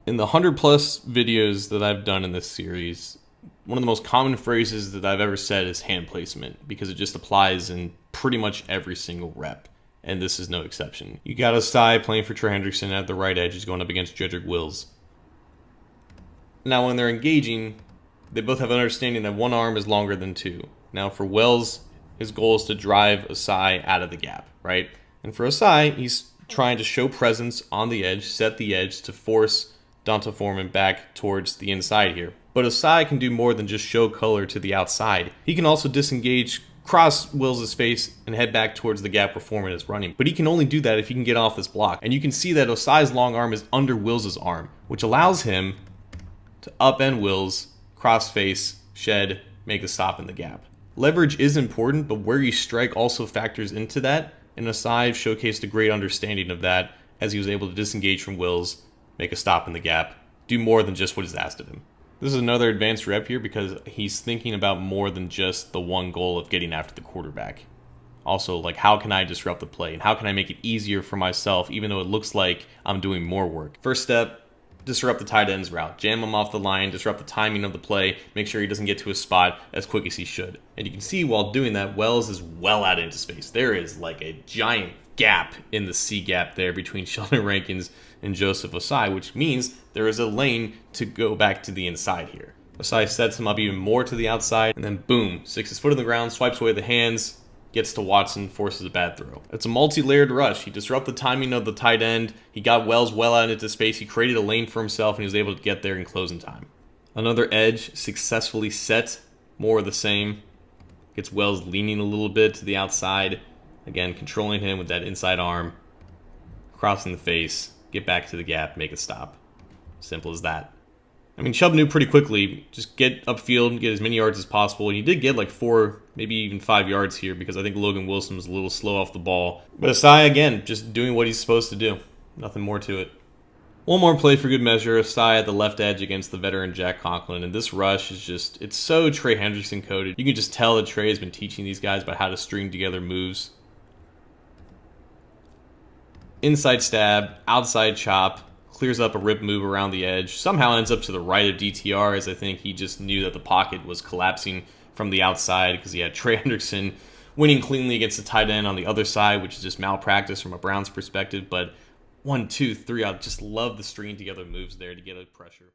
In the 100+ videos that I've done in this series, one of the most common phrases that I've ever said is hand placement, because it just applies in pretty much every single rep, and this is no exception. You got Ossai playing for Trey Hendrickson at the right edge. He's going up against Jedrick Wills. Now, when they're engaging, they both have an understanding that one arm is longer than two. Now, for Wells, his goal is to drive Ossai out of the gap, right? And for Ossai, he's trying to show presence on the edge, set the edge to force D'Onta Foreman back towards the inside here. But Ossai can do more than just show color to the outside. He can also disengage, cross Wills' face, and head back towards the gap where Foreman is running. But he can only do that if he can get off this block. And you can see that Ossai's long arm is under Wills' arm, which allows him to upend Wills, cross face, shed, make the stop in the gap. Leverage is important, but where you strike also factors into that, and Ossai showcased a great understanding of that as he was able to disengage from Wills, make a stop in the gap, do more than just what is asked of him. This is another advanced rep here because he's thinking about more than just the one goal of getting after the quarterback. Also, like, how can I disrupt the play, and how can I make it easier for myself even though it looks like I'm doing more work? First step, disrupt the tight end's route. Jam him off the line, disrupt the timing of the play, make sure he doesn't get to his spot as quick as he should. And you can see while doing that, Wells is well out into space. There is like a giant gap in the C gap there between Sheldon Rankins and Joseph Ossai, which means there is a lane to go back to the inside here. Ossai sets him up even more to the outside, and then boom, sticks his foot in the ground, swipes away the hands, gets to Watson, forces a bad throw. It's a multi-layered rush. He disrupted the timing of the tight end. He got Wells well out into space. He created a lane for himself, and he was able to get there in closing time. Another edge successfully set. More of the same. Gets Wells leaning a little bit to the outside. Again, controlling him with that inside arm. Crossing the face. Get back to the gap. Make a stop. Simple as that. I mean, Chubb knew pretty quickly, just get upfield, get as many yards as possible. And he did get like 4, maybe even 5 yards here because I think Logan Wilson was a little slow off the ball. But Ossai, again, just doing what he's supposed to do. Nothing more to it. One more play for good measure. Ossai at the left edge against the veteran Jack Conklin. And this rush is just, it's so Trey Hendrickson coded. You can just tell that Trey has been teaching these guys about how to string together moves. Inside stab, outside chop. Clears up a rip move around the edge, somehow ends up to the right of DTR, as I think he just knew that the pocket was collapsing from the outside because he had Trey Hendrickson winning cleanly against the tight end on the other side, which is just malpractice from a Browns perspective. But 1, 2, 3, I just love the stringing together moves there to get a pressure.